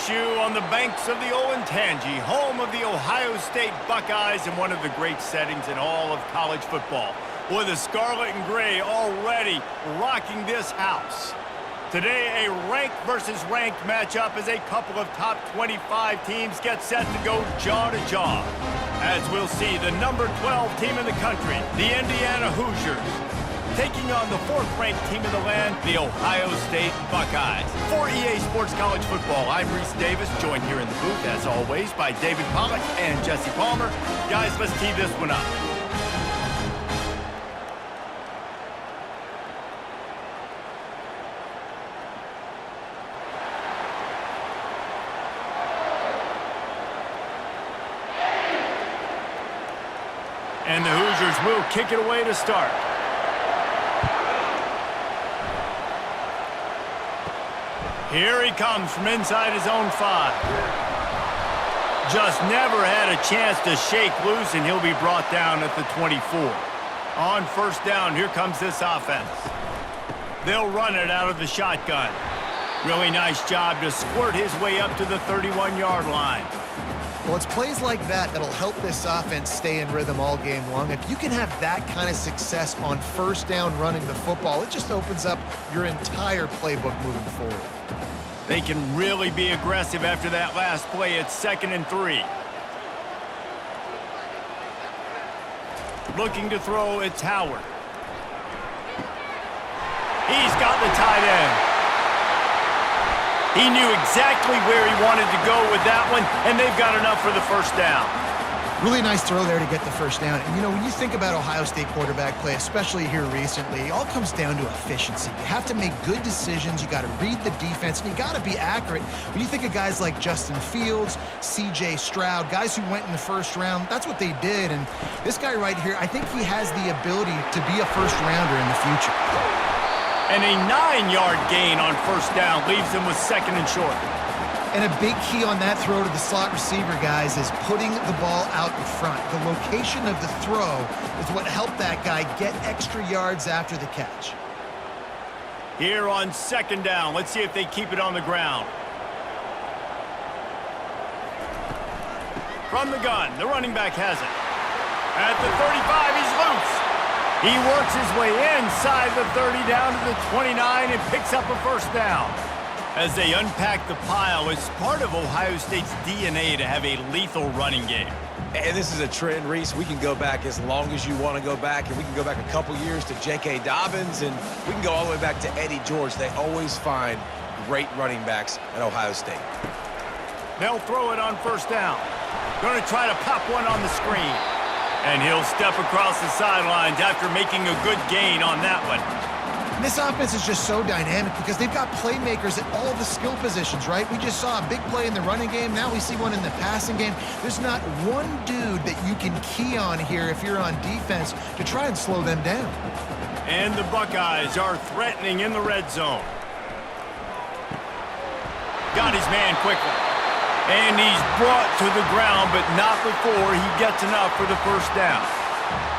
shoe on the banks of the Olentangy, home of the Ohio State Buckeyes and one of the great settings in all of college football. With the scarlet and gray already rocking this house. Today, a ranked versus ranked matchup as a couple of top 25 teams get set to go jaw to jaw. As we'll see, the number 12 team in the country, the Indiana Hoosiers, taking on the fourth-ranked team in the land, the Ohio State Buckeyes. For EA Sports College Football, I'm Reese Davis, joined here in the booth, as always, by David Pollack and Jesse Palmer. Guys, let's tee this one up. And the Hoosiers will kick it away to start. Here he comes from inside his own 5. Just never had a chance to shake loose, and he'll be brought down at the 24. On first down, here comes this offense. They'll run it out of the shotgun. Really nice job to squirt his way up to the 31-yard line. Well, it's plays like that that'll help this offense stay in rhythm all game long. If you can have that kind of success on first down running the football, it just opens up your entire playbook moving forward. They can really be aggressive after that last play. It's 2nd and 3. Looking to throw, it's Howard. He's got the tight end. He knew exactly where he wanted to go with that one, and they've got enough for the first down. Really nice throw there to get the first down. And, you know, when you think about Ohio State quarterback play, especially here recently, it all comes down to efficiency. You have to make good decisions. You got to read the defense, and you got to be accurate. When you think of guys like Justin Fields, C.J. Stroud, guys who went in the first round, that's what they did. And this guy right here, I think he has the ability to be a first-rounder in the future. And a 9-yard gain on first down leaves them with 2nd and short. And a big key on that throw to the slot receiver, guys, is putting the ball out in front. The location of the throw is what helped that guy get extra yards after the catch. Here on 2nd down, let's see if they keep it on the ground. From the gun, the running back has it. At the 35, he's loose. He works his way inside the 30 down to the 29 and picks up a first down. As they unpack the pile, it's part of Ohio State's DNA to have a lethal running game. And this is a trend, Reese. We can go back as long as you want to go back, and we can go back a couple years to J.K. Dobbins, and we can go all the way back to Eddie George. They always find great running backs at Ohio State. They'll throw it on first down. Going to try to pop one on the screen. And he'll step across the sidelines after making a good gain on that one. And this offense is just so dynamic because they've got playmakers at all the skill positions, right? We just saw a big play in the running game. Now we see one in the passing game. There's not one dude that you can key on here if you're on defense to try and slow them down. And the Buckeyes are threatening in the red zone. Got his man quickly. And he's brought to the ground, but not before he gets enough for the first down.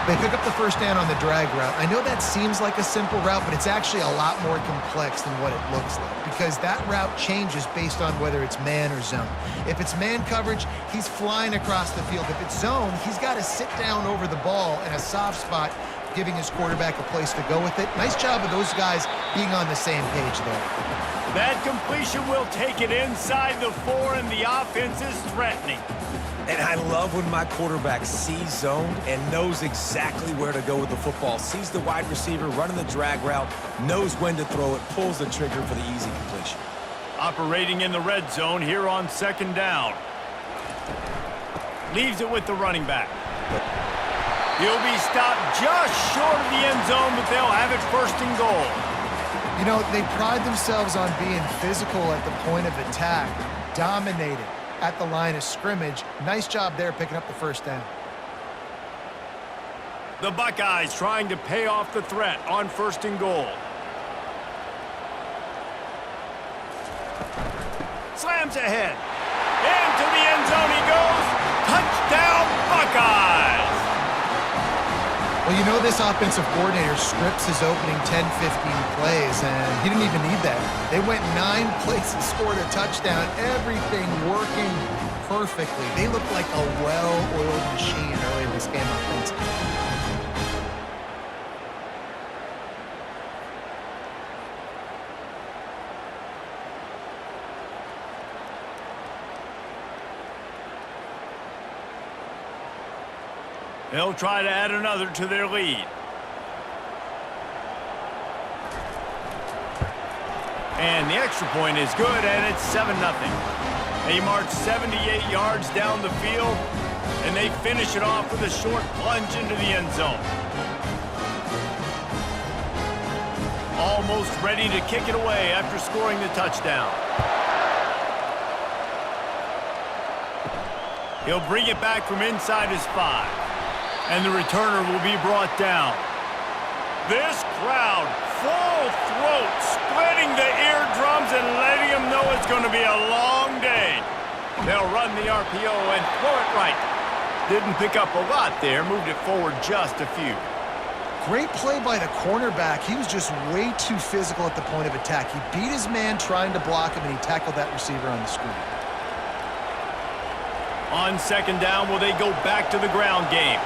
They pick up the first down on the drag route. I know that seems like a simple route, but it's actually a lot more complex than what it looks like because that route changes based on whether it's man or zone. If it's man coverage, he's flying across the field. If it's zone, he's got to sit down over the ball in a soft spot, giving his quarterback a place to go with it. Nice job of those guys being on the same page there. That completion will take it inside the 4, and the offense is threatening. And I love when my quarterback sees zone and knows exactly where to go with the football. Sees the wide receiver running the drag route, knows when to throw it, pulls the trigger for the easy completion. Operating in the red zone here on 2nd down. Leaves it with the running back. He'll be stopped just short of the end zone, but they'll have it 1st and goal. You know, they pride themselves on being physical at the point of attack, dominated at the line of scrimmage. Nice job there picking up the first down. The Buckeyes trying to pay off the threat on 1st and goal. Slams ahead. Into the end zone he goes. Touchdown, Buckeyes! Well, you know this offensive coordinator scripts his opening 10, 15 plays, and he didn't even need that. They went 9 plays and scored a touchdown, everything working perfectly. They looked like a well-oiled machine early in this game offensively. They'll try to add another to their lead. And the extra point is good, and it's 7-0. They march 78 yards down the field, and they finish it off with a short plunge into the end zone. Almost ready to kick it away after scoring the touchdown. He'll bring it back from inside his 5. And the returner will be brought down. This crowd, full throat, splitting the eardrums and letting them know it's going to be a long day. They'll run the RPO and throw it right. Didn't pick up a lot there, moved it forward just a few. Great play by the cornerback. He was just way too physical at the point of attack. He beat his man trying to block him, and he tackled that receiver on the screen. On 2nd down, will they go back to the ground game?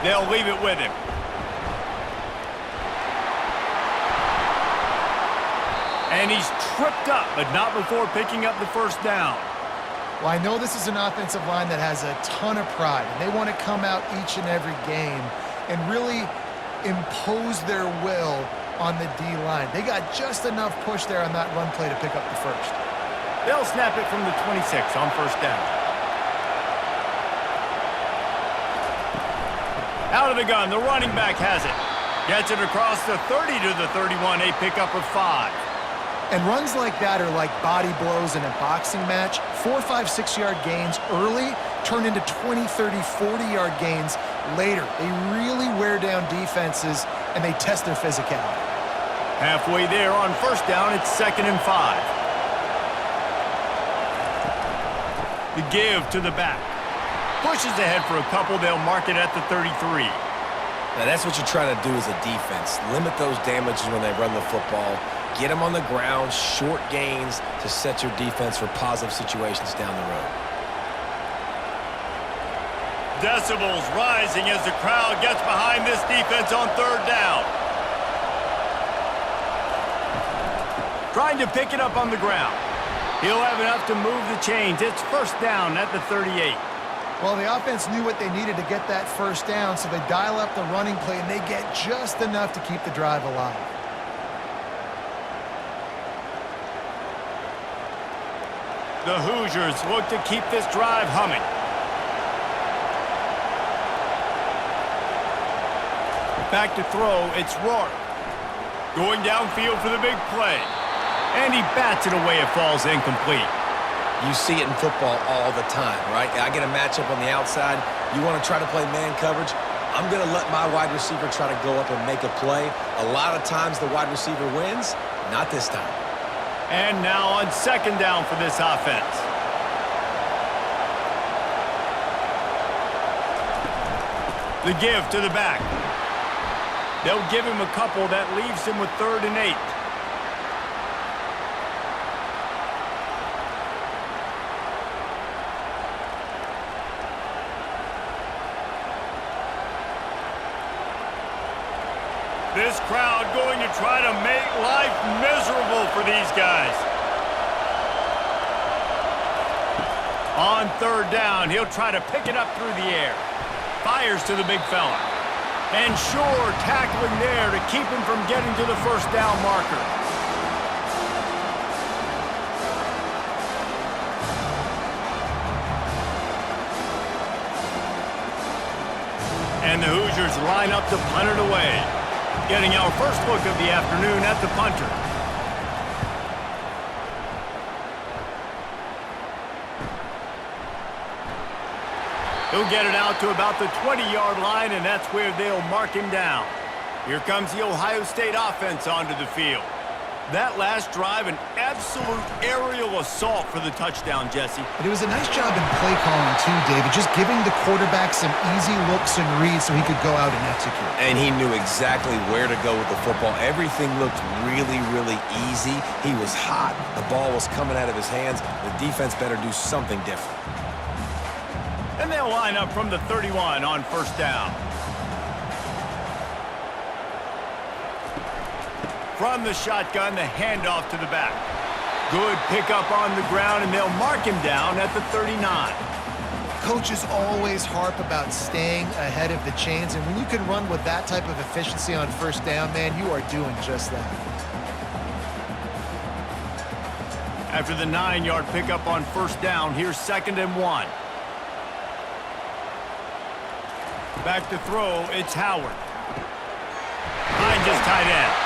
They'll leave it with him. And he's tripped up, but not before picking up the 1st down. Well, I know this is an offensive line that has a ton of pride, and they want to come out each and every game and really impose their will on the D-line. They got just enough push there on that run play to pick up the 1st. They'll snap it from the 26 on 1st down. Out of the gun, the running back has it. Gets it across the 30 to the 31, a pickup of 5. And runs like that are like body blows in a boxing match. 4, 5, 6-yard gains early turn into 20, 30, 40-yard gains later. They really wear down defenses, and they test their physicality. Halfway there on 1st down, it's 2nd and 5. The give to the back. Pushes ahead for a couple. They'll mark it at the 33. Now, that's what you're trying to do as a defense. Limit those damages when they run the football. Get them on the ground, short gains to set your defense for positive situations down the road. Decibels rising as the crowd gets behind this defense on 3rd down. Trying to pick it up on the ground. He'll have enough to move the chains. It's 1st down at the 38. Well, the offense knew what they needed to get that 1st down, so they dial up the running play, and they get just enough to keep the drive alive. The Hoosiers look to keep this drive humming. Back to throw, it's Rourke. Going downfield for the big play. And he bats it away, it falls incomplete. You see it in football all the time, right? I get a matchup on the outside. You want to try to play man coverage? I'm going to let my wide receiver try to go up and make a play. A lot of times the wide receiver wins. Not this time. And now on 2nd down for this offense. The give to the back. They'll give him a couple. That leaves him with 3rd and 8. This crowd going to try to make life miserable for these guys. On 3rd down, he'll try to pick it up through the air. Fires to the big fella. And sure, tackling there to keep him from getting to the 1st down marker. And the Hoosiers line up to punt it away. Getting our first look of the afternoon at the punter. He'll get it out to about the 20-yard line, and that's where they'll mark him down. Here comes the Ohio State offense onto the field. That last drive, an absolute aerial assault for the touchdown, Jesse. But it was a nice job in play calling too, David, just giving the quarterback some easy looks and reads so he could go out and execute. And he knew exactly where to go with the football. Everything looked really, really easy. He was hot. The ball was coming out of his hands. The defense better do something different. And they'll line up from the 31 on first down. From the shotgun, the handoff to the back. Good pickup on the ground, and they'll mark him down at the 39. Coaches always harp about staying ahead of the chains, and when you can run with that type of efficiency on first down, man, you are doing just that. After the 9-yard pickup on first down, here's 2nd and 1. Back to throw, it's Howard. Behind his tight end.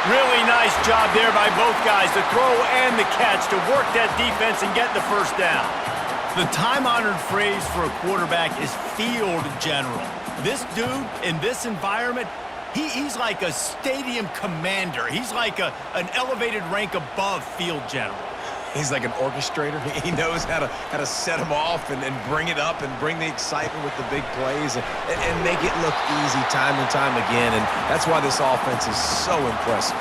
Really nice job there by both guys, the throw and the catch to work that defense and get the first down. The time-honored phrase for a quarterback is field general. This dude, in this environment, he's like a stadium commander. He's like an elevated rank above field general. He's like an orchestrator. He knows how to set them off and bring it up and bring the excitement with the big plays and make it look easy time and time again. And that's why this offense is so impressive.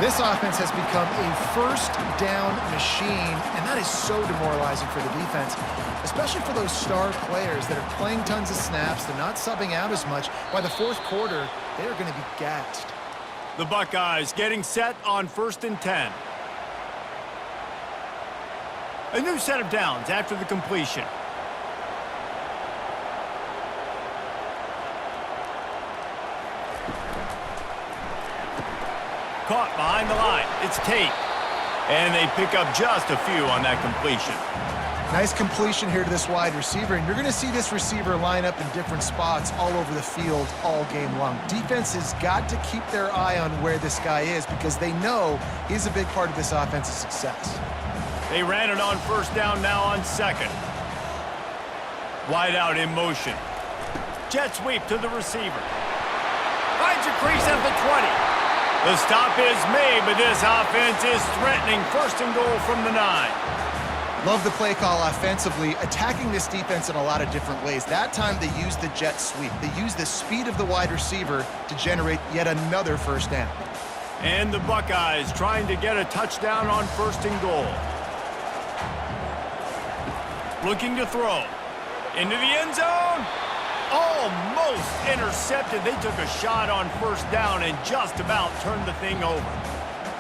This offense has become a first down machine, and that is so demoralizing for the defense, especially for those star players that are playing tons of snaps. They're not subbing out as much. By the fourth quarter, they're going to be gassed. The Buckeyes getting set on 1st and 10. A new set of downs after the completion. Caught behind the line. It's Tate. And they pick up just a few on that completion. Nice completion here to this wide receiver, and you're going to see this receiver line up in different spots all over the field all game long. Defense has got to keep their eye on where this guy is because they know he's a big part of this offense's success. They ran it on first down now on 2nd. Wide out in motion. Jet sweep to the receiver. Finds a crease at the 20. The stop is made, but this offense is threatening 1st and goal from the 9. Love the play call offensively, attacking this defense in a lot of different ways. That time they used the jet sweep. They used the speed of the wide receiver to generate yet another first down. And the Buckeyes trying to get a touchdown on 1st and goal. Looking to throw. Into the end zone. Almost intercepted. They took a shot on first down and just about turned the thing over.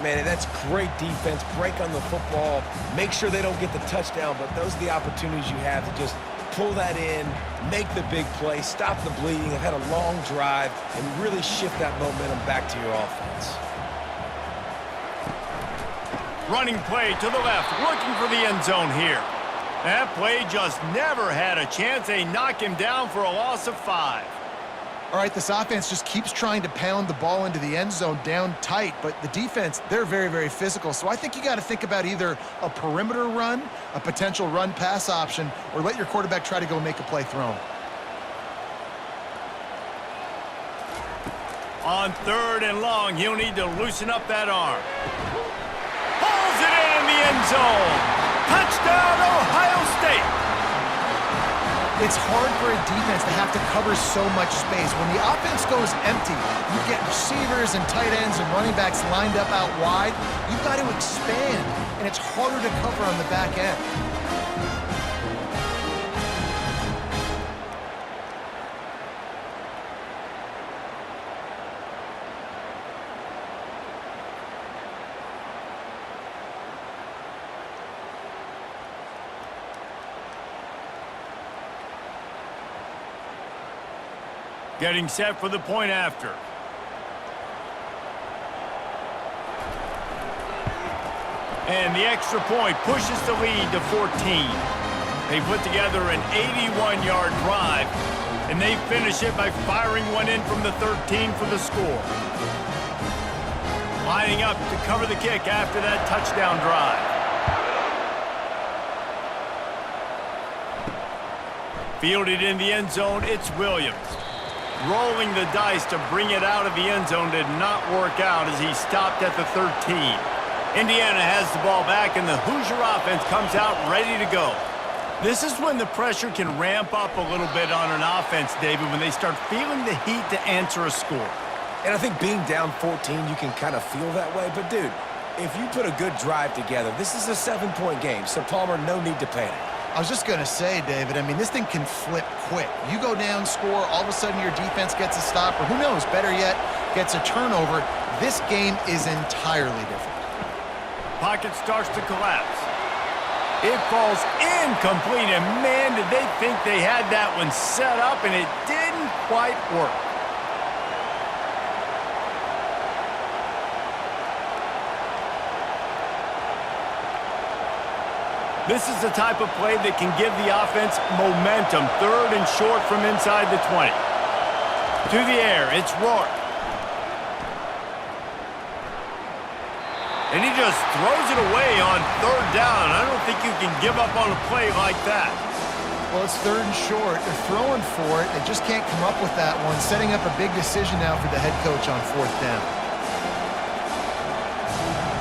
Man, that's great defense. Break on the football. Make sure they don't get the touchdown, but those are the opportunities you have to just pull that in, make the big play, stop the bleeding, have had a long drive, and really shift that momentum back to your offense. Running play to the left, looking for the end zone here. That play just never had a chance. They knock him down for a loss of 5. All right, this offense just keeps trying to pound the ball into the end zone down tight, but the defense, they're very, very physical. So I think you got to think about either a perimeter run, a potential run-pass option, or let your quarterback try to go make a play thrown. On 3rd and long, he'll need to loosen up that arm. Pulls it in the end zone. Touchdown, Ohio State. It's hard for a defense to have to cover so much space. When the offense goes empty, you get receivers and tight ends and running backs lined up out wide. You've got to expand, and it's harder to cover on the back end. Getting set for the point after. And the extra point pushes the lead to 14. They put together an 81-yard drive, and they finish it by firing one in from the 13 for the score. Lining up to cover the kick after that touchdown drive. Fielded in the end zone, it's Williams. Rolling the dice to bring it out of the end zone did not work out as he stopped at the 13. Indiana has the ball back, and the Hoosier offense comes out ready to go. This is when the pressure can ramp up a little bit on an offense, David, when they start feeling the heat to answer a score. And I think being down 14, you can kind of feel that way. But, dude, if you put a good drive together, this is a 7-point game. So, Palmer, no need to panic. I was just going to say, David, I mean, this thing can flip quick. You go down, score, all of a sudden your defense gets a stop, or who knows, better yet, gets a turnover. This game is entirely different. Pocket starts to collapse. It falls incomplete, and man, did they think they had that one set up, and it didn't quite work. This is the type of play that can give the offense momentum. 3rd and short from inside the 20. To the air, it's Rourke. And he just throws it away on 3rd down. I don't think you can give up on a play like that. Well, it's 3rd and short. They're throwing for it. They just can't come up with that one, setting up a big decision now for the head coach on 4th down.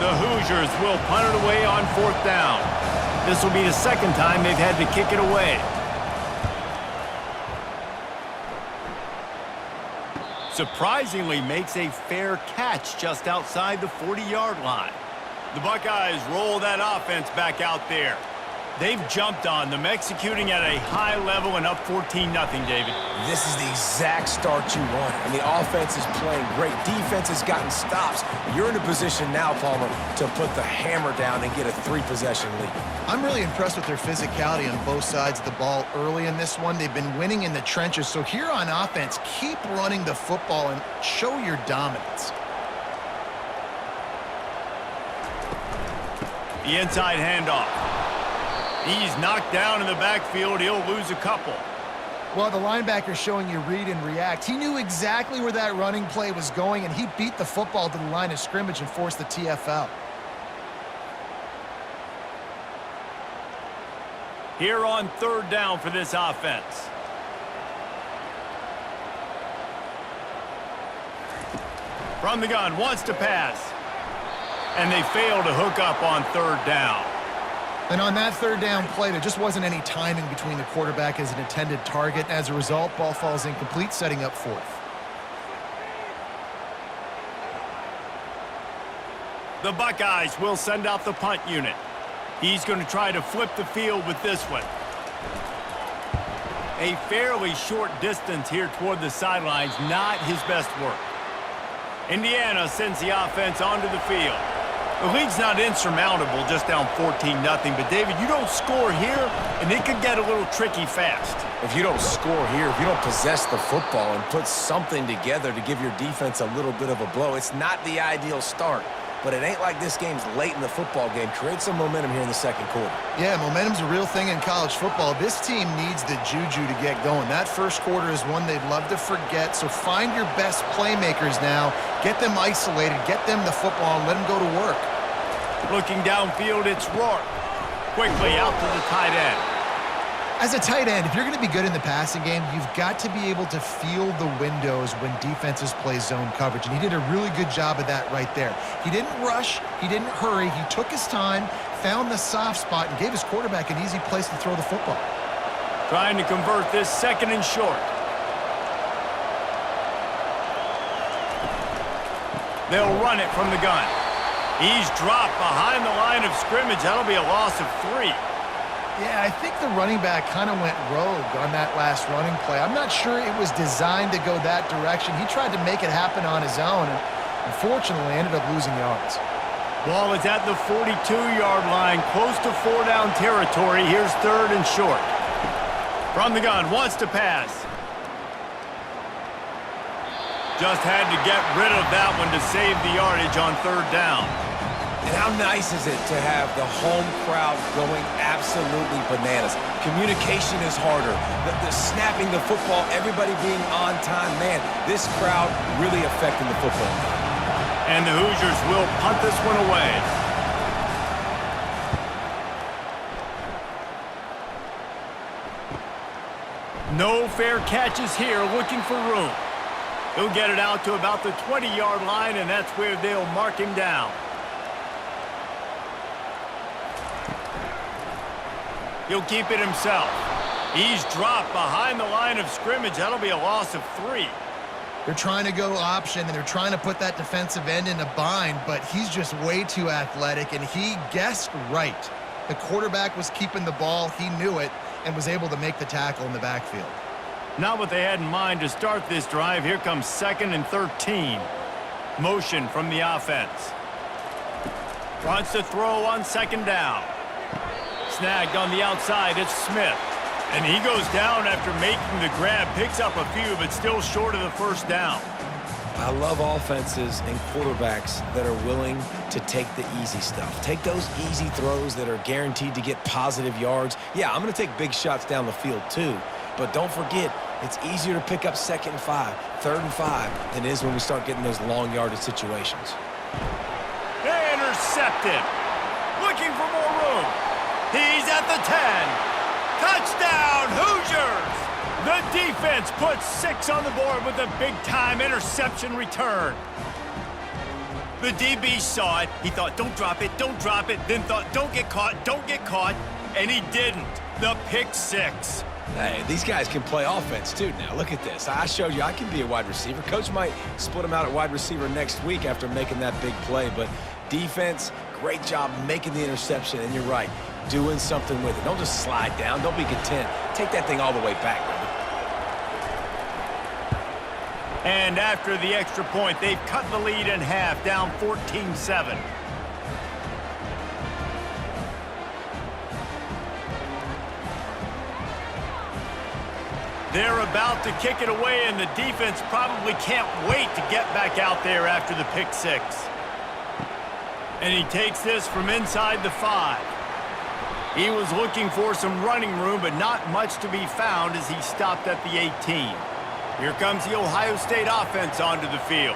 The Hoosiers will punt it away on 4th down. This will be the 2nd time they've had to kick it away. Surprisingly makes a fair catch just outside the 40-yard line. The Buckeyes roll that offense back out there. They've jumped on them, executing at a high level and up 14-0, David. This is the exact start you want. And the offense is playing great. Defense has gotten stops. You're in a position now, Palmer, to put the hammer down and get a 3-possession lead. I'm really impressed with their physicality on both sides of the ball early in this one. They've been winning in the trenches. So here on offense, keep running the football and show your dominance. The inside handoff. He's knocked down in the backfield. He'll lose a couple. Well, the linebacker's showing you read and react. He knew exactly where that running play was going, and he beat the football to the line of scrimmage and forced the TFL. Here on 3rd down for this offense. From the gun, wants to pass. And they fail to hook up on 3rd down. And on that 3rd down play, there just wasn't any timing between the quarterback as an intended target. As a result, ball falls incomplete, setting up 4th. The Buckeyes will send out the punt unit. He's going to try to flip the field with this one. A fairly short distance here toward the sidelines, not his best work. Indiana sends the offense onto the field. The lead's not insurmountable, just down 14-0. But, David, you don't score here, and it could get a little tricky fast. If you don't score here, if you don't possess the football and put something together to give your defense a little bit of a blow, it's not the ideal start. But it ain't like this game's late in the football game. Create some momentum here in the 2nd quarter. Yeah, momentum's a real thing in college football. This team needs the juju to get going. That 1st quarter is one they'd love to forget. So find your best playmakers now. Get them isolated. Get them the football and let them go to work. Looking downfield, it's Rourke. Quickly out to the tight end. As a tight end, if you're going to be good in the passing game, you've got to be able to feel the windows when defenses play zone coverage, and he did a really good job of that right there. He didn't rush, he didn't hurry, he took his time, found the soft spot, and gave his quarterback an easy place to throw the football. Trying to convert this 2nd and short. They'll run it from the gun. He's dropped behind the line of scrimmage. That'll be a loss of 3. Yeah, I think the running back kind of went rogue on that last running play. I'm not sure it was designed to go that direction. He tried to make it happen on his own, and unfortunately ended up losing yards. Ball is at the 42-yard line, close to 4-down territory. Here's 3rd and short. From the gun, wants to pass. Just had to get rid of that one to save the yardage on 3rd down. And how nice is it to have the home crowd going absolutely bananas? Communication is harder. The snapping the football, everybody being on time. Man, this crowd really affecting the football. And the Hoosiers will punt this one away. No fair catches here, looking for room. He'll get it out to about the 20-yard line, and that's where they'll mark him down. He'll keep it himself. He's dropped behind the line of scrimmage. That'll be a loss of 3. They're trying to go option, and they're trying to put that defensive end in a bind, but he's just way too athletic, and he guessed right. The quarterback was keeping the ball. He knew it and was able to make the tackle in the backfield. Not what they had in mind to start this drive. Here comes 2nd and 13. Motion from the offense. Wants to throw on 2nd down. Snagged on the outside. It's Smith. And he goes down after making the grab. Picks up a few, but still short of the 1st down. I love offenses and quarterbacks that are willing to take the easy stuff. Take those easy throws that are guaranteed to get positive yards. Yeah, I'm going to take big shots down the field too. But don't forget, it's easier to pick up 2nd and 5, 3rd and 5 than it is when we start getting those long yardage situations. Intercepted. Looking for more room. He's at the 10. Touchdown, Hoosiers! The defense puts 6 on the board with a big-time interception return. The DB saw it. He thought, don't drop it, then thought, don't get caught, and he didn't. The pick 6. Hey, these guys can play offense, too, now. Look at this. I showed you I can be a wide receiver. Coach might split him out at wide receiver next week after making that big play, but defense, great job making the interception, and you're right, doing something with it. Don't just slide down. Don't be content. Take that thing all the way back, baby. And after the extra point, they've cut the lead in half, down 14-7. They're about to kick it away, and the defense probably can't wait to get back out there after the pick 6. And he takes this from inside the 5. He was looking for some running room, but not much to be found as he stopped at the 18. Here comes the Ohio State offense onto the field.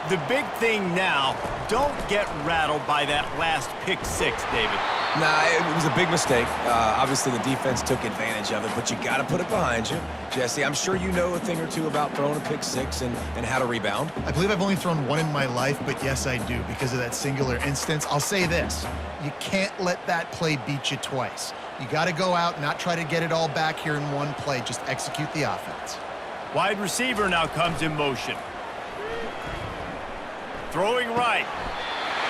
The big thing now, don't get rattled by that last pick 6, David. Nah, it was a big mistake. Obviously, the defense took advantage of it, but you got to put it behind you. Jesse, I'm sure you know a thing or two about throwing a pick 6 and how to rebound. I believe I've only thrown one in my life, but yes, I do because of that singular instance. I'll say this. You can't let that play beat you twice. You got to go out and not try to get it all back here in one play. Just execute the offense. Wide receiver now comes in motion. Throwing right.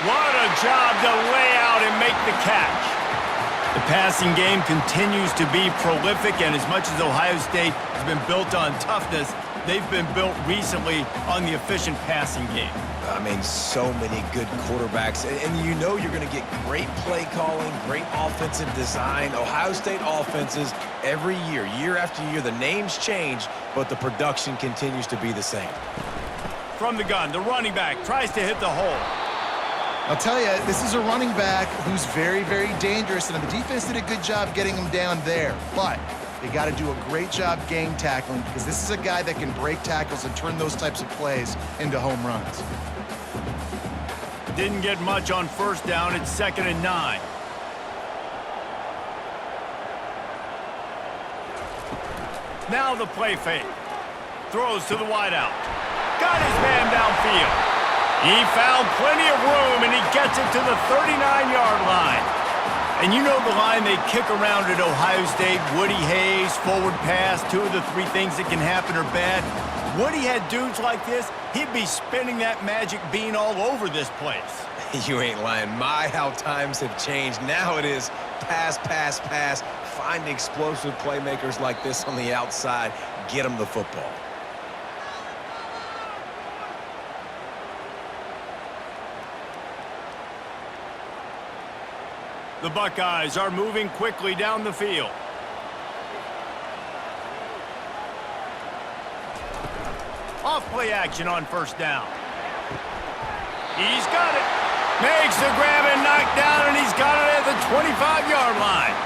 What a job to lay out and make the catch. The passing game continues to be prolific, and as much as Ohio State has been built on toughness, they've been built recently on the efficient passing game. I mean, so many good quarterbacks, and you know you're going to get great play calling, great offensive design. Ohio State offenses every year, year after year, the names change, but the production continues to be the same. From the gun, the running back tries to hit the hole. I'll tell you, this is a running back who's very, very dangerous, and the defense did a good job getting him down there. But they got to do a great job game tackling because this is a guy that can break tackles and turn those types of plays into home runs. Didn't get much on 1st down. It's 2nd and 9. Now the play fake. Throws to the wideout. Got his man downfield. He found plenty of room, and he gets it to the 39-yard line. And you know the line they kick around at Ohio State, Woody Hayes, forward pass, 2 of the 3 things that can happen are bad. Woody had dudes like this, he'd be spinning that magic bean all over this place. You ain't lying. My, how times have changed. Now it is pass, pass, pass. Find explosive playmakers like this on the outside. Get them the football. The Buckeyes are moving quickly down the field. Off-play action on 1st down. He's got it. Makes the grab and knock down, and he's got it at the 25-yard line.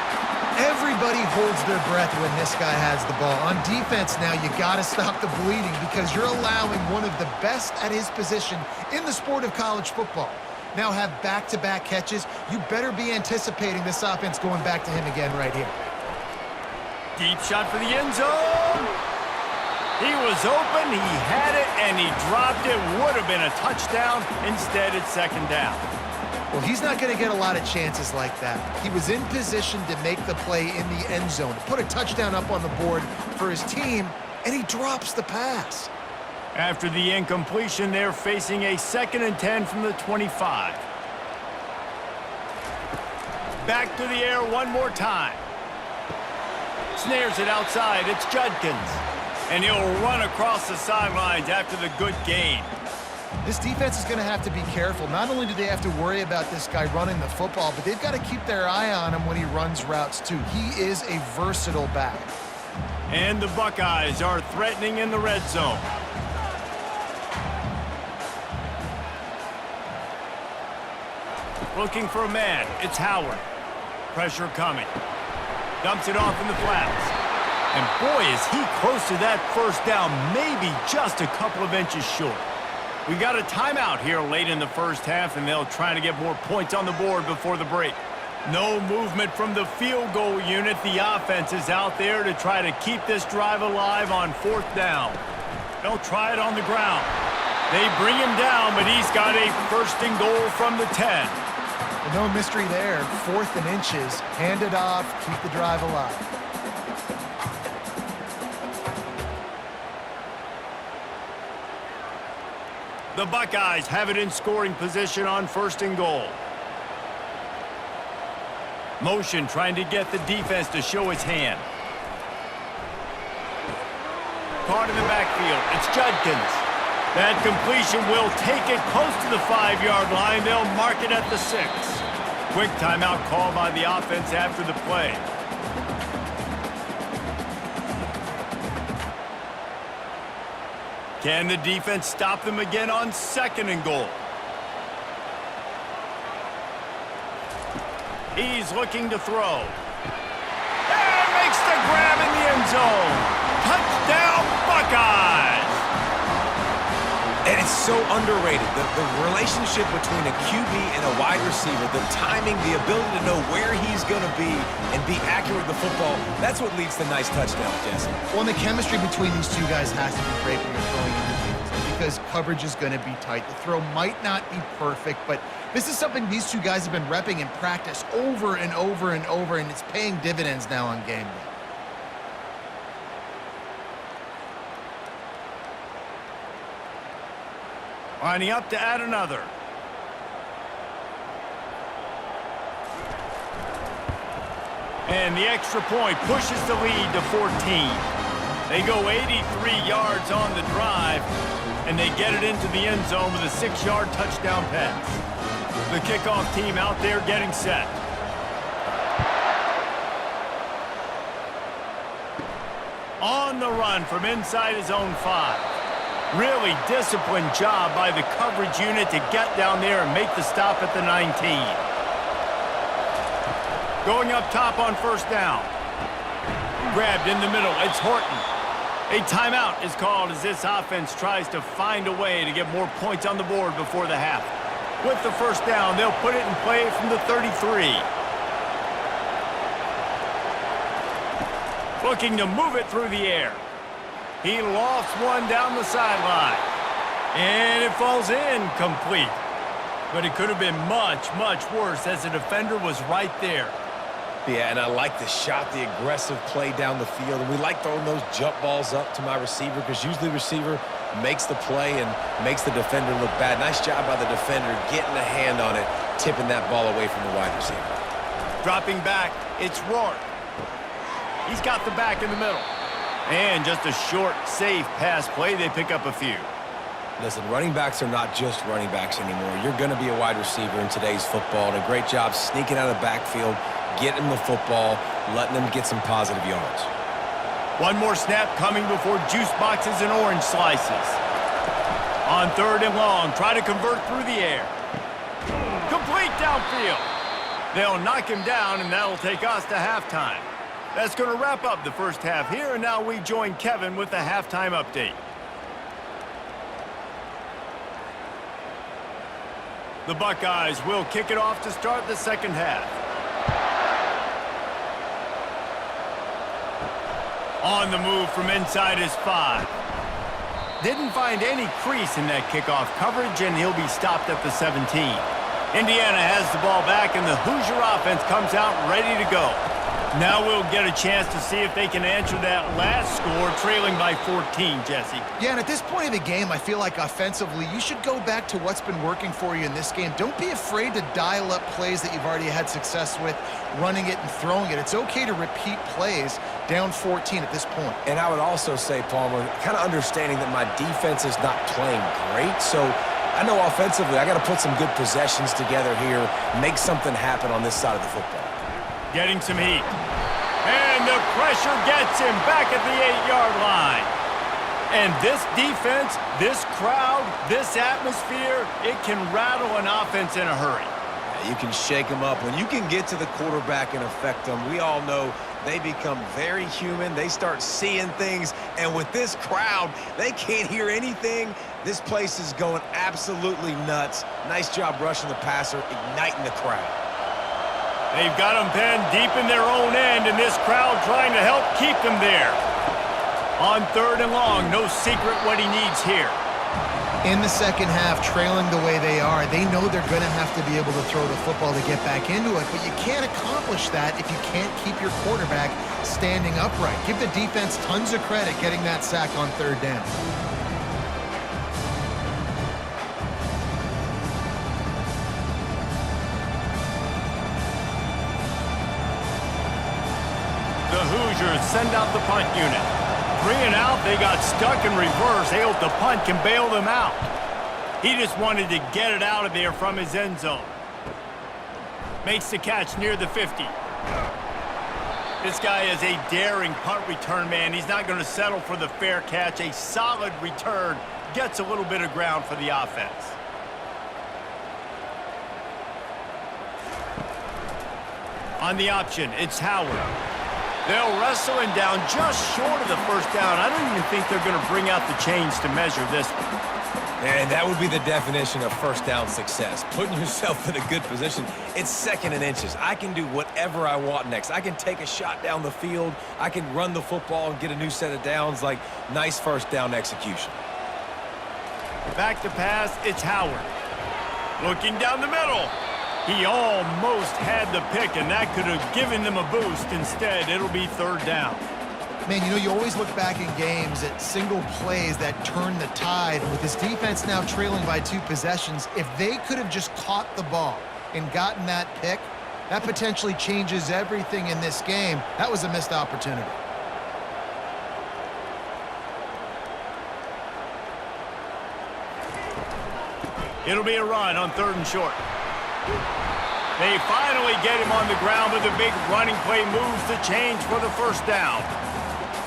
Everybody holds their breath when this guy has the ball. On defense now, you got to stop the bleeding because you're allowing one of the best at his position in the sport of college football. Now have back-to-back catches. You better be anticipating this offense going back to him again right here. Deep shot for the end zone. He was open, he had it, and he dropped it. Would have been a touchdown. Instead, it's second down. Well, he's not going to get a lot of chances like that. He was in position to make the play in the end zone, put a touchdown up on the board for his team, and he drops the pass. After the incompletion, they're facing a 2nd and 10 from the 25. Back to the air one more time. Snares it outside. It's Judkins. And he'll run across the sidelines after the good gain. This defense is going to have to be careful. Not only do they have to worry about this guy running the football, but they've got to keep their eye on him when he runs routes too. He is a versatile back. And the Buckeyes are threatening in the red zone. Looking for a man. It's Howard. Pressure coming. Dumps it off in the flats. And boy, is he close to that first down, maybe just a couple of inches short. We got a timeout here late in the first half, and they'll try to get more points on the board before the break. No movement from the field goal unit. The offense is out there to try to keep this drive alive on 4th down. They'll try it on the ground. They bring him down, but he's got a 1st and goal from the 10. No mystery there. 4th and inches. Hand it off. Keep the drive alive. The Buckeyes have it in scoring position on 1st and goal. Motion trying to get the defense to show his hand. Caught in the backfield. It's Judkins. That completion will take it close to the 5-yard line. They'll mark it at the 6. Quick timeout call by the offense after the play. Can the defense stop them again on 2nd and goal? He's looking to throw. And makes the grab in the end zone. Touchdown, Buckeyes! And it's so underrated. The relationship between a QB and a wide receiver, the timing, the ability to know where he's going to be and be accurate with the football, that's what leads to nice touchdowns, Jesse. Well, and the chemistry between these two guys has to be great when you're throwing in the field because coverage is going to be tight. The throw might not be perfect, but this is something these two guys have been repping in practice over and over and over, and it's paying dividends now on game day. Lining up to add another. And the extra point pushes the lead to 14. They go 83 yards on the drive, and they get it into the end zone with a 6-yard touchdown pass. The kickoff team out there getting set. On the run from inside his own 5. Really disciplined job by the coverage unit to get down there and make the stop at the 19. Going up top on 1st down. Grabbed in the middle. It's Horton. A timeout is called as this offense tries to find a way to get more points on the board before the half. With the 1st down, they'll put it in play from the 33. Looking to move it through the air. He lofts one down the sideline. And it falls incomplete. But it could have been much, much worse as the defender was right there. Yeah, and I like the shot, the aggressive play down the field. And we like throwing those jump balls up to my receiver because usually the receiver makes the play and makes the defender look bad. Nice job by the defender getting a hand on it, tipping that ball away from the wide receiver. Dropping back, it's Rourke. He's got the back in the middle. And just a short, safe pass play. They pick up a few. Listen, running backs are not just running backs anymore. You're going to be a wide receiver in today's football. And a great job sneaking out of the backfield, getting the football, letting them get some positive yards. One more snap coming before juice boxes and orange slices. On 3rd and long, try to convert through the air. Complete downfield. They'll knock him down, and that'll take us to halftime. That's going to wrap up the first half here, and now we join Kevin with the halftime update. The Buckeyes will kick it off to start the second half. On the move from inside his 5. Didn't find any crease in that kickoff coverage, and he'll be stopped at the 17. Indiana has the ball back, and the Hoosier offense comes out ready to go. Now we'll get a chance to see if they can answer that last score, trailing by 14, Jesse. Yeah, and at this point of the game, I feel like offensively, you should go back to what's been working for you in this game. Don't be afraid to dial up plays that you've already had success with, running it and throwing it. It's okay to repeat plays down 14 at this point. And I would also say, Palmer, kind of understanding that my defense is not playing great, so I know offensively I got to put some good possessions together here, make something happen on this side of the football. Getting some heat. And the pressure gets him back at the 8-yard line. And this defense, this crowd, this atmosphere, it can rattle an offense in a hurry. You can shake them up. When you can get to the quarterback and affect them, we all know they become very human. They start seeing things. And with this crowd, they can't hear anything. This place is going absolutely nuts. Nice job rushing the passer, igniting the crowd. They've got them pinned deep in their own end, and this crowd trying to help keep them there. On 3rd and long, no secret what he needs here. In the second half, trailing the way they are, they know they're going to have to be able to throw the football to get back into it, but you can't accomplish that if you can't keep your quarterback standing upright. Give the defense tons of credit getting that sack on 3rd down. The Hoosiers send out the punt unit. 3 and out, they got stuck in reverse. They hope the punt can bail them out. He just wanted to get it out of there from his end zone. Makes the catch near the 50. This guy is a daring punt return man. He's not going to settle for the fair catch. A solid return gets a little bit of ground for the offense. On the option, it's Howard. They'll wrestle him down just short of the 1st down. I don't even think they're going to bring out the chains to measure this one. And that would be the definition of 1st down success. Putting yourself in a good position. It's 2nd and inches. I can do whatever I want next. I can take a shot down the field. I can run the football and get a new set of downs. Like, nice 1st down execution. Back to pass, it's Howard. Looking down the middle. He almost had the pick, and that could have given them a boost. Instead, it'll be 3rd down. Man, you know, you always look back in games at single plays that turn the tide. With this defense now trailing by 2 possessions, if they could have just caught the ball and gotten that pick, that potentially changes everything in this game. That was a missed opportunity. It'll be a run on 3rd and short. They finally get him on the ground, but the big running play moves the change for the 1st down.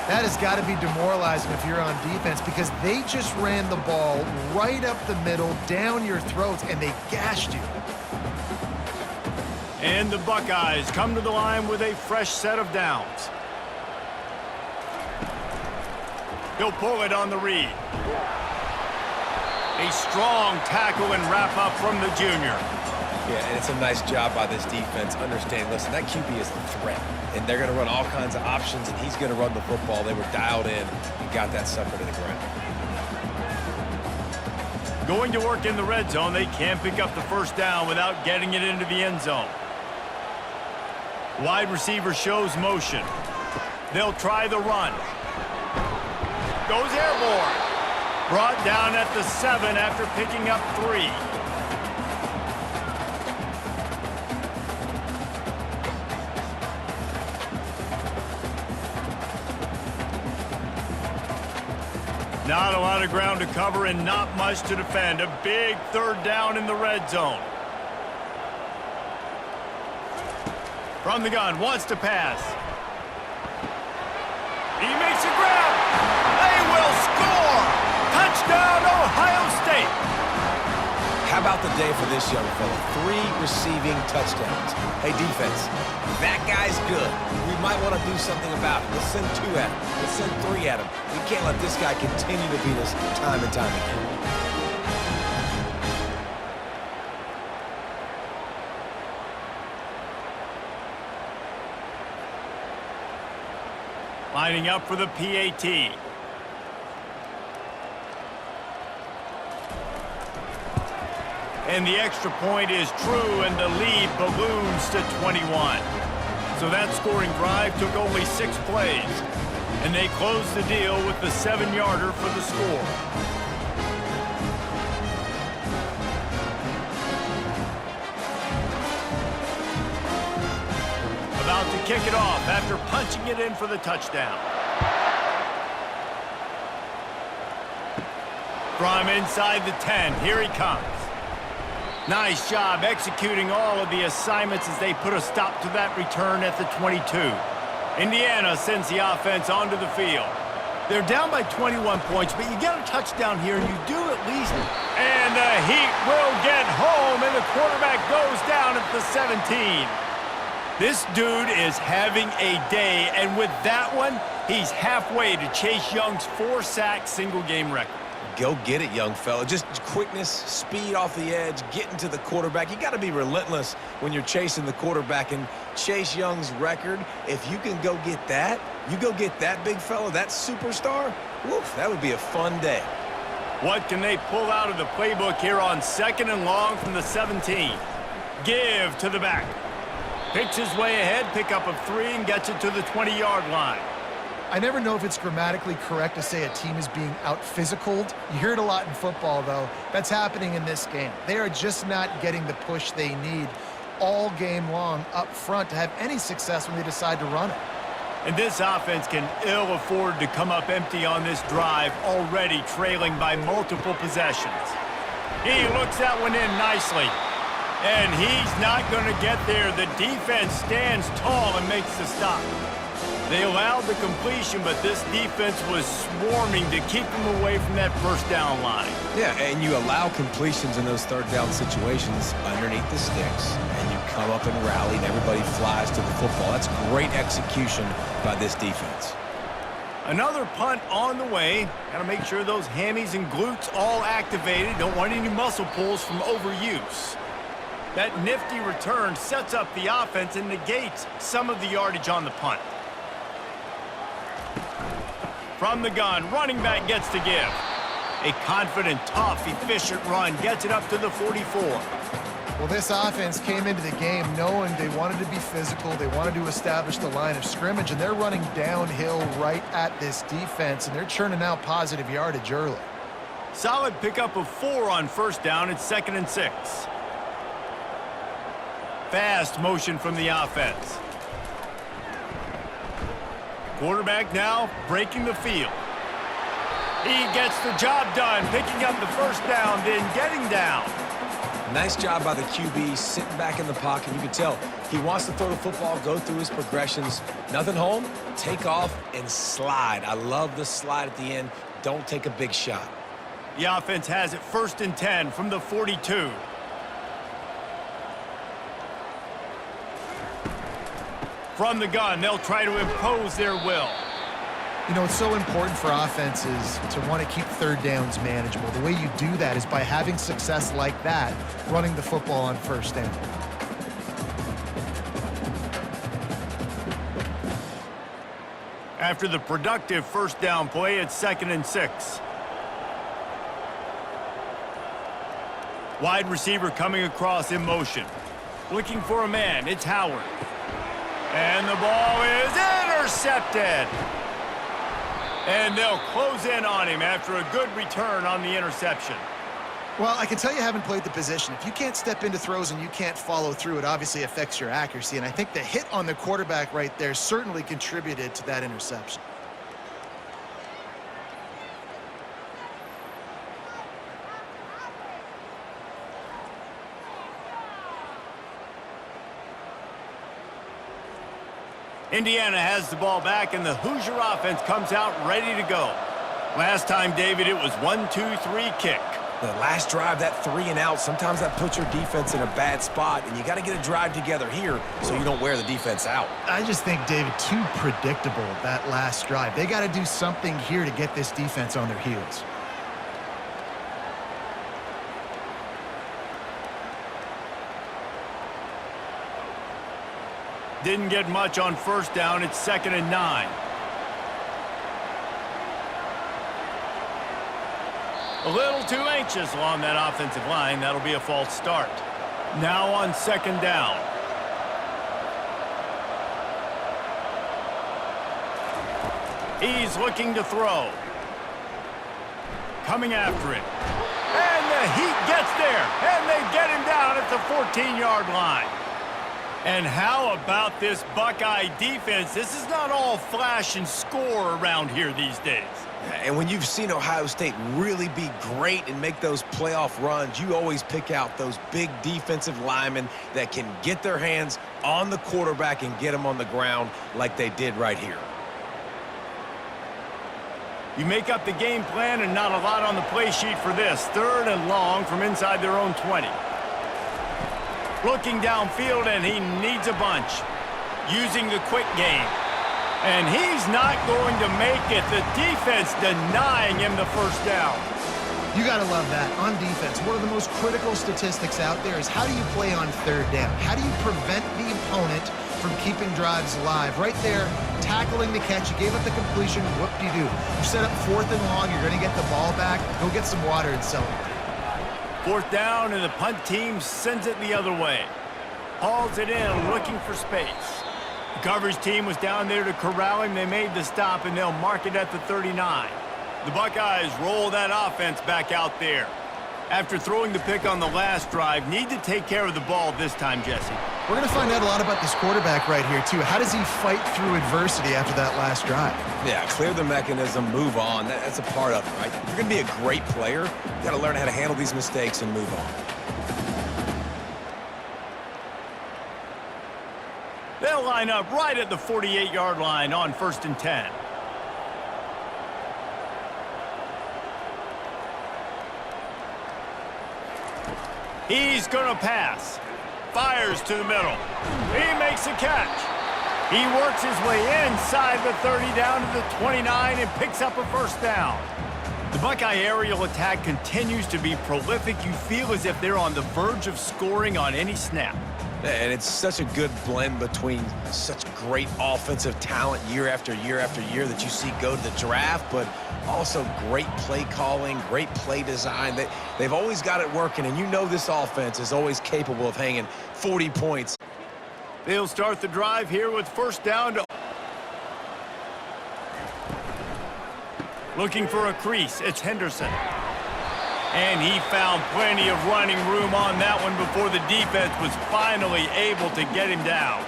That has got to be demoralizing if you're on defense, because they just ran the ball right up the middle, down your throats, and they gashed you. And the Buckeyes come to the line with a fresh set of downs. He'll pull it on the read. A strong tackle and wrap-up from the junior. Yeah, and it's a nice job by this defense understanding, listen, that QB is a threat, and they're going to run all kinds of options, and he's going to run the football. They were dialed in and got that sucker to the ground. Going to work in the red zone, they can't pick up the 1st down without getting it into the end zone. Wide receiver shows motion. They'll try the run. Goes airborne. Brought down at the 7 after picking up 3. Not a lot of ground to cover and not much to defend. A big 3rd down in the red zone. From the gun, wants to pass. He makes a grab. They will score. Touchdown, Ohio State. How about the day for this young fella? 3 receiving touchdowns. Hey, defense, that guy's good. We might want to do something about it. Let's send 2 at him. Let's send 3 at him. We can't let this guy continue to beat us time and time again. Lining up for the PAT. And the extra point is true, and the lead balloons to 21. So that scoring drive took only 6 plays. And they closed the deal with the 7-yarder for the score. About to kick it off after punching it in for the touchdown. From inside the 10, here he comes. Nice job executing all of the assignments as they put a stop to that return at the 22. Indiana sends the offense onto the field. They're down by 21 points, but you get a touchdown here, and you do at least. And the Heat will get home, and the quarterback goes down at the 17. This dude is having a day, and with that one, he's halfway to Chase Young's 4-sack single-game record. Go get it, young fella. Just quickness, speed off the edge, getting to the quarterback. You got to be relentless when you're chasing the quarterback. And Chase Young's record, if you can go get that, you go get that big fella, that superstar, woof, that would be a fun day. What can they pull out of the playbook here on 2nd and long from the 17? Give to the back. Picks his way ahead, pickup of 3, and gets it to the 20-yard line. I never know if it's grammatically correct to say a team is being out-physicaled. You hear it a lot in football, though. That's happening in this game. They are just not getting the push they need all game long up front to have any success when they decide to run it. And this offense can ill afford to come up empty on this drive, already trailing by multiple possessions. He looks that one in nicely. And he's not going to get there. The defense stands tall and makes the stop. They allowed the completion, but this defense was swarming to keep them away from that first down line. Yeah, and you allow completions in those third down situations underneath the sticks, and you come up and rally, and everybody flies to the football. That's great execution by this defense. Another punt on the way. Got to make sure those hammies and glutes all activated. Don't want any muscle pulls from overuse. That nifty return sets up the offense and negates some of the yardage on the punt. From the gun, running back gets to give. A confident, tough, efficient run gets it up to the 44. Well, this offense came into the game knowing they wanted to be physical, they wanted to establish the line of scrimmage, and they're running downhill right at this defense, and they're churning out positive yardage early. Solid pickup of 4 on first down. It's 2nd and 6. Fast motion from the offense. Quarterback now breaking the field. He gets the job done, picking up the first down, then getting down. Nice job by the QB, sitting back in the pocket. You can tell he wants to throw the football, go through his progressions. Nothing home, take off, and slide. I love the slide at the end. Don't take a big shot. The offense has it 1st and 10 from the 42. From the gun, they'll try to impose their will. You know, it's so important for offenses to want to keep third downs manageable. The way you do that is by having success like that, running the football on first down. After the productive first down play, it's 2nd and 6. Wide receiver coming across in motion. Looking for a man, it's Howard. And the ball is intercepted. And they'll close in on him after a good return on the interception. Well, I can tell you haven't played the position. If you can't step into throws and you can't follow through, it obviously affects your accuracy. And I think the hit on the quarterback right there certainly contributed to that interception. Indiana has the ball back, and the Hoosier offense comes out ready to go. Last time, David, it was 1-2-3 kick. The last drive, that 3 and out, sometimes that puts your defense in a bad spot, and you got to get a drive together here so you don't wear the defense out. I just think, David, too predictable, that last drive. They got to do something here to get this defense on their heels. Didn't get much on first down. It's 2nd and 9. A little too anxious along that offensive line. That'll be a false start. Now on second down. He's looking to throw. Coming after it. And the heat gets there. And they get him down at the 14-yard line. And how about this Buckeye defense? This is not all flash and score around here these days. And when you've seen Ohio State really be great and make those playoff runs, you always pick out those big defensive linemen that can get their hands on the quarterback and get him on the ground like they did right here. You make up the game plan and not a lot on the play sheet for this. Third and long from inside their own 20. Looking downfield, and he needs a bunch. Using the quick game. And he's not going to make it. The defense denying him the first down. You got to love that. On defense, one of the most critical statistics out there is how do you play on third down? How do you prevent the opponent from keeping drives alive? Right there, tackling the catch. You gave up the completion. Whoop-de-doo. You set up fourth and long. You're going to get the ball back. Go get some water and celebrate. Fourth down, and the punt team sends it the other way. Hauls it in, looking for space. The coverage team was down there to corral him. They made the stop, and they'll mark it at the 39. The Buckeyes roll that offense back out there. After throwing the pick on the last drive, need to take care of the ball this time, Jesse. We're going to find out a lot about this quarterback right here, too. How does he fight through adversity after that last drive? Yeah, clear the mechanism, move on. That's a part of it, right? If you're going to be a great player, you got to learn how to handle these mistakes and move on. They'll line up right at the 48-yard line on 1st and 10. He's going to pass. Fires to the middle. He makes a catch. He works his way inside the 30 down to the 29 and picks up a first down. The Buckeye aerial attack continues to be prolific. You feel as if they're on the verge of scoring on any snap. And it's such a good blend between such great offensive talent year after year after year that you see go to the draft, but also great play calling, great play design. They've always got it working, and you know this offense is always capable of hanging 40 points. They'll start the drive here with first down to... Looking for a crease, it's Henderson. And he found plenty of running room on that one before the defense was finally able to get him down.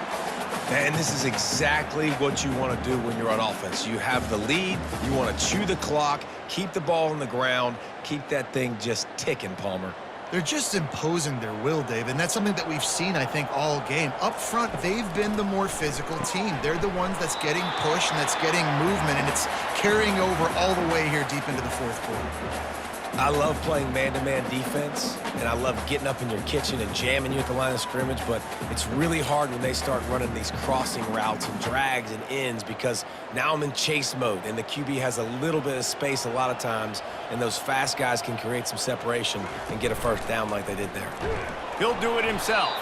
And this is exactly what you want to do when you're on offense. You have the lead, you want to chew the clock, keep the ball on the ground, keep that thing just ticking, Palmer. They're just imposing their will, Dave, and that's something that we've seen, I think, all game. Up front, they've been the more physical team. They're the ones that's getting pushed and that's getting movement, and it's carrying over all the way here deep into the fourth quarter. I love playing man-to-man defense, and I love getting up in your kitchen and jamming you at the line of scrimmage, but it's really hard when they start running these crossing routes and drags and ends because now I'm in chase mode, and the QB has a little bit of space a lot of times, and those fast guys can create some separation and get a first down like they did there. He'll do it himself.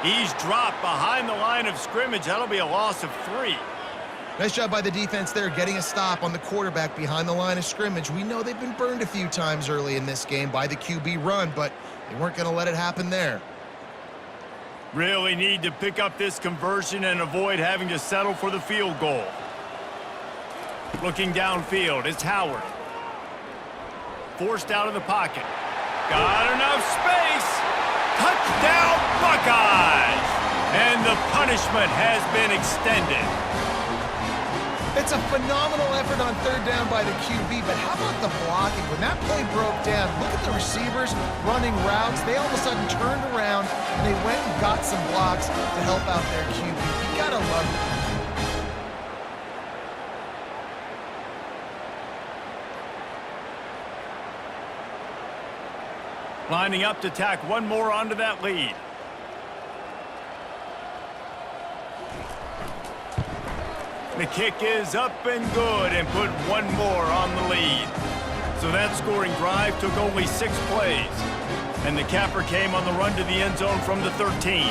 He's dropped behind the line of scrimmage. That'll be a loss of 3. Nice job by the defense there, getting a stop on the quarterback behind the line of scrimmage. We know they've been burned a few times early in this game by the QB run, but they weren't going to let it happen there. Really need to pick up this conversion and avoid having to settle for the field goal. Looking downfield, it's Howard. Forced out of the pocket. Got enough space. Touchdown, Buckeyes! And the punishment has been extended. It's a phenomenal effort on third down by the QB, but how about the blocking? When that play broke down, look at the receivers running routes. They all of a sudden turned around, and they went and got some blocks to help out their QB. You gotta love it. Lining up to tack one more onto that lead. The kick is up and good and put one more on the lead. So that scoring drive took only 6 plays. And the capper came on the run to the end zone from the 13.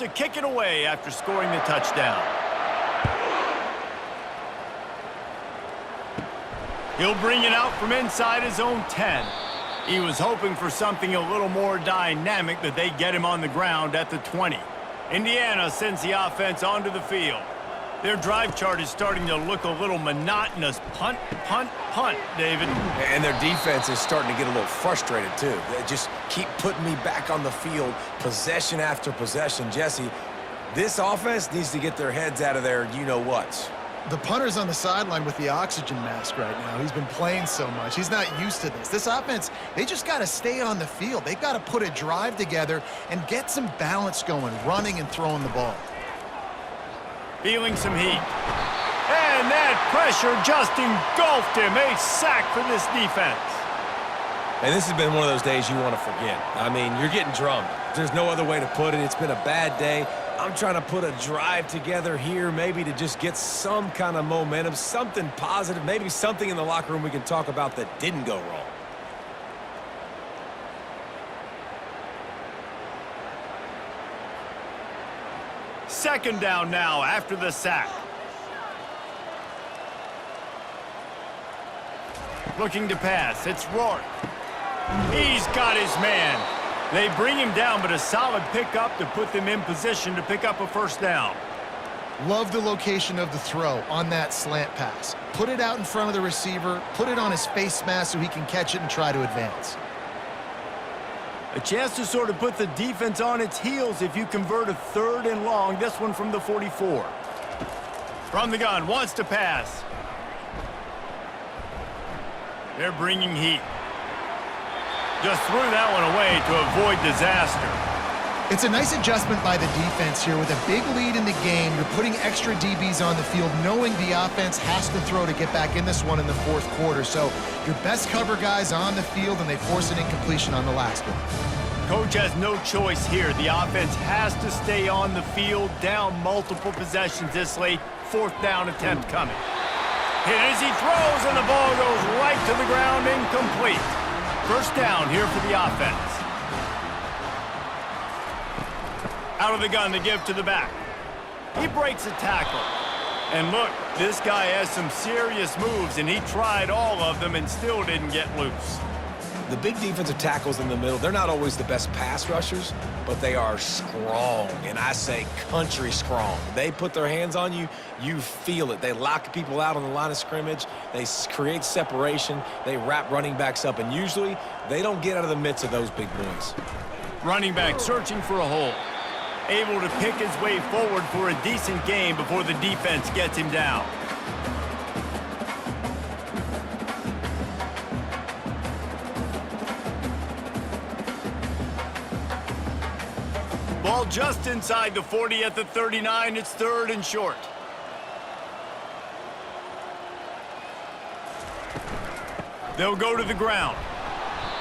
to kick it away after scoring the touchdown. He'll bring it out from inside his own 10. He was hoping for something a little more dynamic, but they get him on the ground at the 20. Indiana sends the offense onto the field. Their drive chart is starting to look a little monotonous. Punt, punt, punt, David. And their defense is starting to get a little frustrated, too. They just keep putting me back on the field, possession after possession. Jesse, this offense needs to get their heads out of their you-know-whats. The punter's on the sideline with the oxygen mask right now. He's been playing so much. He's not used to this. This offense, they just got to stay on the field. They've got to put a drive together and get some balance going, running and throwing the ball. Feeling some heat. And that pressure just engulfed him. A sack for this defense. And this has been one of those days you want to forget. I mean, you're getting drummed. There's no other way to put it. It's been a bad day. I'm trying to put a drive together here, maybe to just get some kind of momentum, something positive, maybe something in the locker room we can talk about that didn't go wrong. Second down now after the sack. Looking to pass. It's Rourke. He's got his man. They bring him down, but a solid pickup to put them in position to pick up a first down. Love the location of the throw on that slant pass. Put it out in front of the receiver, put it on his face mask so he can catch it and try to advance. A chance to sort of put the defense on its heels if you convert a 3rd and long. This one from the 44. From the gun, wants to pass. They're bringing heat. Just threw that one away to avoid disaster. It's a nice adjustment by the defense here. With a big lead in the game, you're putting extra DBs on the field, knowing the offense has to throw to get back in this one in the 4th quarter. So your best cover guys on the field, and they force an incompletion on the last one. Coach has no choice here. The offense has to stay on the field, down multiple possessions this late. 4th down attempt coming. Hit as he throws, and the ball goes right to the ground, incomplete. First down here for the offense. Out of the gun to give to the back. He breaks a tackle. And look, this guy has some serious moves, and he tried all of them and still didn't get loose. The big defensive tackles in the middle, they're not always the best pass rushers, but they are strong, and I say country strong. They put their hands on you, you feel it. They lock people out on the line of scrimmage. They create separation. They wrap running backs up, and usually they don't get out of the midst of those big boys. Running back searching for a hole. Able to pick his way forward for a decent game before the defense gets him down. Ball just inside the 40 at the 39. It's 3rd and short. They'll go to the ground.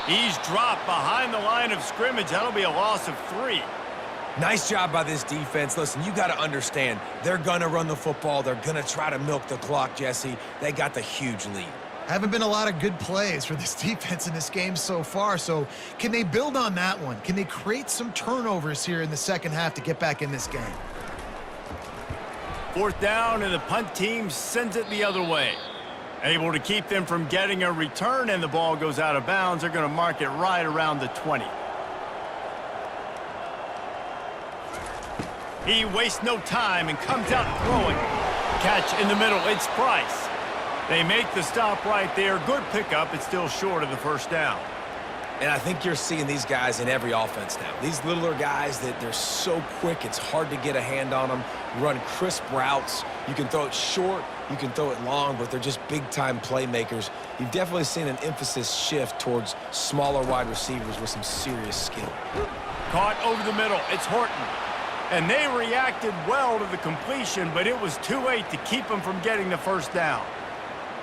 He's dropped behind the line of scrimmage. That'll be a loss of 3. Nice job by this defense. Listen, you got to understand, they're going to run the football. They're going to try to milk the clock, Jesse. They got the huge lead. Haven't been a lot of good plays for this defense in this game so far, so can they build on that one? Can they create some turnovers here in the second half to get back in this game? 4th down, and the punt team sends it the other way. Able to keep them from getting a return, and the ball goes out of bounds. They're going to mark it right around the 20. He wastes no time and comes out throwing. Catch in the middle. It's Price. They make the stop right there. Good pickup. It's still short of the first down. And I think you're seeing these guys in every offense now. These littler guys, that they're so quick, it's hard to get a hand on them. Run crisp routes. You can throw it short, you can throw it long, but they're just big-time playmakers. You've definitely seen an emphasis shift towards smaller wide receivers with some serious skill. Caught over the middle. It's Horton. And they reacted well to the completion, but it was too late to keep them from getting the first down.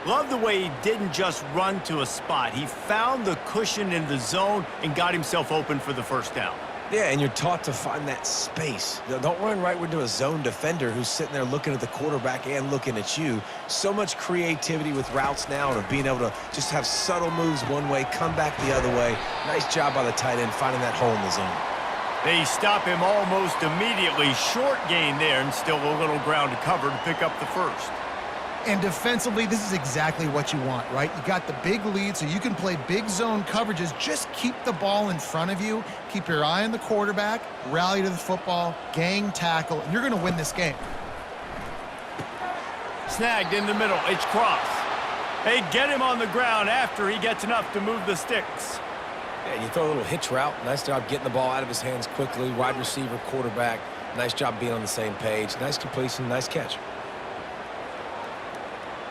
Love the way he didn't just run to a spot. He found the cushion in the zone and got himself open for the first down. Yeah, and you're taught to find that space. Don't run right into a zone defender who's sitting there looking at the quarterback and looking at you. So much creativity with routes now, and of being able to just have subtle moves one way, come back the other way. Nice job by the tight end finding that hole in the zone. They stop him almost immediately. Short gain there, and still a little ground to cover to pick up the first. And defensively, this is exactly what you want, right? You got the big lead, so you can play big zone coverages. Just keep the ball in front of you. Keep your eye on the quarterback, rally to the football, gang tackle, and you're going to win this game. Snagged in the middle. It's cross. They get him on the ground after he gets enough to move the sticks. Yeah, you throw a little hitch route. Nice job getting the ball out of his hands quickly. Wide receiver, quarterback. Nice job being on the same page. Nice completion, nice catch.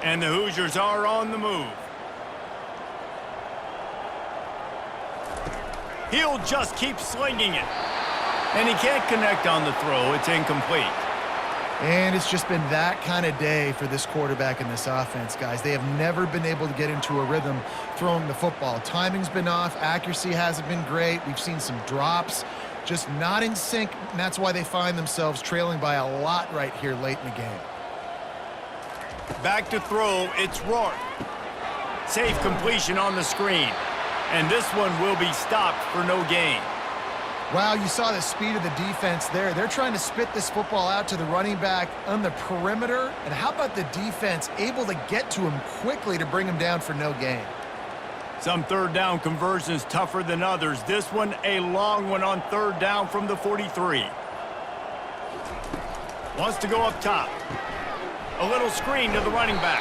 And the Hoosiers are on the move. He'll just keep slinging it. And he can't connect on the throw. It's incomplete. And it's just been that kind of day for this quarterback and this offense, guys. They have never been able to get into a rhythm throwing the football. Timing's been off. Accuracy hasn't been great. We've seen some drops. Just not in sync, and that's why they find themselves trailing by a lot right here late in the game. Back to throw, it's Rourke. Safe completion on the screen. And this one will be stopped for no gain. Wow, you saw the speed of the defense there. They're trying to spit this football out to the running back on the perimeter. And how about the defense able to get to him quickly to bring him down for no gain? Some third down conversions tougher than others. This one, a long one on third down from the 43. Wants to go up top. A little screen to the running back.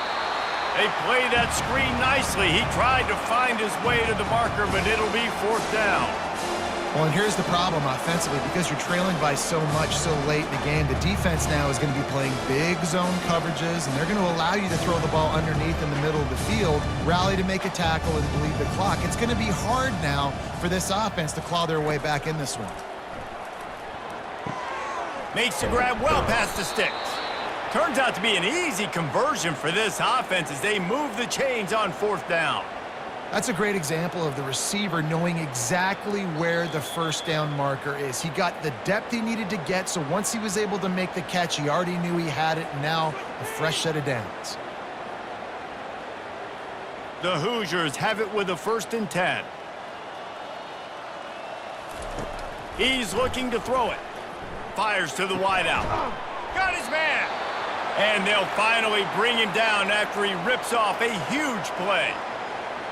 They play that screen nicely. He tried to find his way to the marker, but it'll be fourth down. Well, and here's the problem offensively. Because you're trailing by so much so late in the game, the defense now is going to be playing big zone coverages, and they're going to allow you to throw the ball underneath in the middle of the field, rally to make a tackle, and bleed the clock. It's going to be hard now for this offense to claw their way back in this one. Makes the grab well past the sticks. Turns out to be an easy conversion for this offense as they move the chains on fourth down. That's a great example of the receiver knowing exactly where the first down marker is. He got the depth he needed to get, so once he was able to make the catch, he already knew he had it, and now a fresh set of downs. The Hoosiers have it with a 1st and 10. He's looking to throw it. Fires to the wideout. Got his man. And they'll finally bring him down after he rips off a huge play.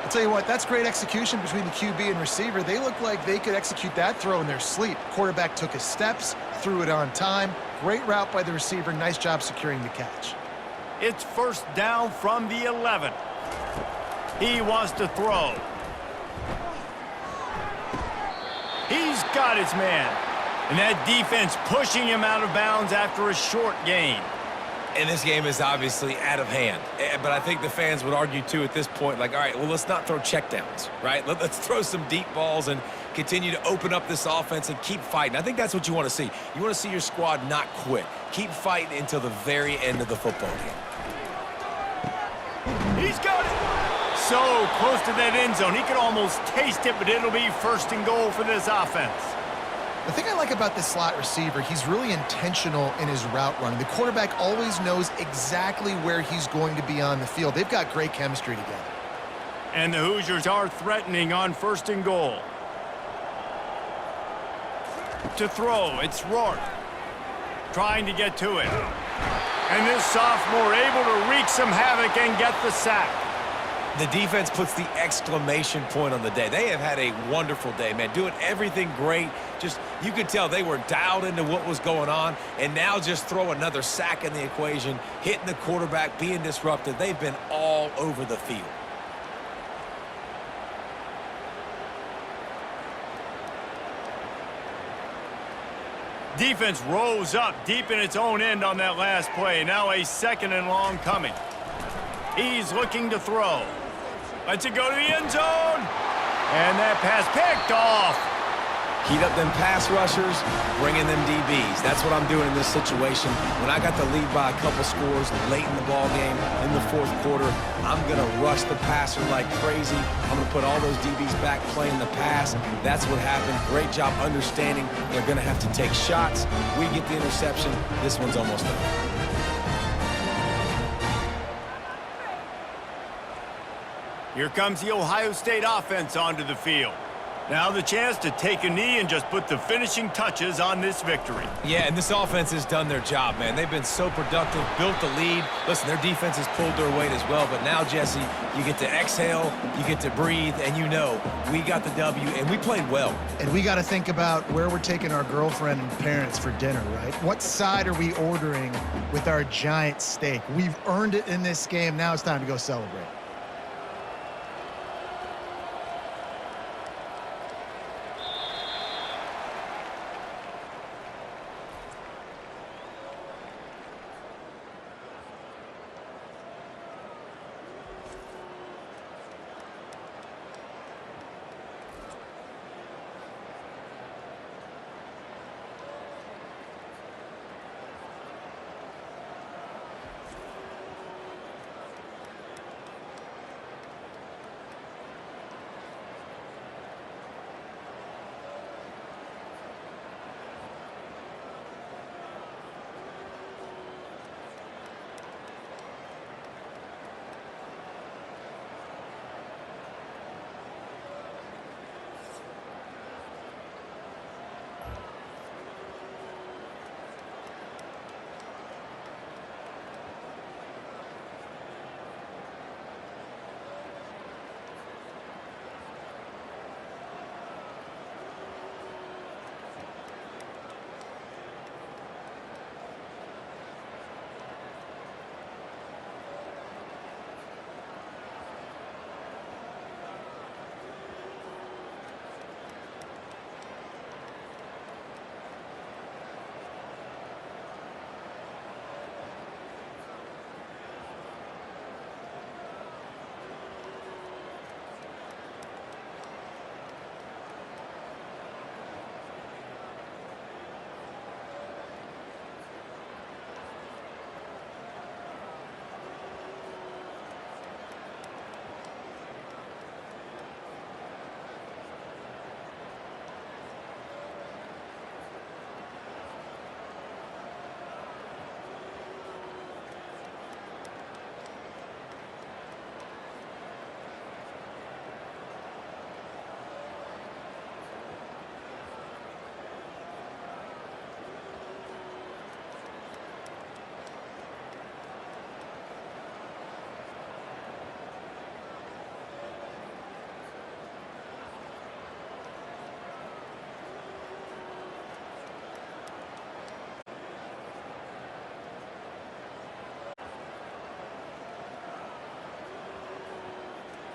I'll tell you what, that's great execution between the QB and receiver. They look like they could execute that throw in their sleep. Quarterback took his steps, threw it on time. Great route by the receiver. Nice job securing the catch. It's 1st down from the 11. He wants to throw. He's got his man. And that defense pushing him out of bounds after a short gain. And this game is obviously out of hand. But I think the fans would argue, too, at this point, like, all right, well, let's not throw checkdowns, right? Let's throw some deep balls and continue to open up this offense and keep fighting. I think that's what you want to see. You want to see your squad not quit. Keep fighting until the very end of the football game. He's got it. So close to that end zone. He could almost taste it, but it'll be 1st and goal for this offense. The thing I like about this slot receiver, he's really intentional in his route running. The quarterback always knows exactly where he's going to be on the field. They've got great chemistry together. And the Hoosiers are threatening on 1st and goal. To throw, it's Rourke. Trying to get to it. And this sophomore able to wreak some havoc and get the sack. The defense puts the exclamation point on the day. They have had a wonderful day, man. Doing everything great. Just, you could tell they were dialed into what was going on. And now just throw another sack in the equation, hitting the quarterback, being disrupted. They've been all over the field. Defense rose up deep in its own end on that last play. Now a 2nd and long coming. He's looking to throw. Lets it go to the end zone. And that pass picked off. Heat up them pass rushers, bringing them DBs. That's what I'm doing in this situation. When I got the lead by a couple scores late in the ball game, in the 4th quarter, I'm going to rush the passer like crazy. I'm going to put all those DBs back playing the pass. That's what happened. Great job understanding they're going to have to take shots. We get the interception. This one's almost done. Here comes the Ohio State offense onto the field. Now the chance to take a knee and just put the finishing touches on this victory. Yeah, and this offense has done their job, man. They've been so productive, built the lead. Listen, their defense has pulled their weight as well, but now, Jesse, you get to exhale, you get to breathe, and you know we got the W, and we played well. And we got to think about where we're taking our girlfriend and parents for dinner, right? What side are we ordering with our giant steak? We've earned it in this game. Now it's time to go celebrate.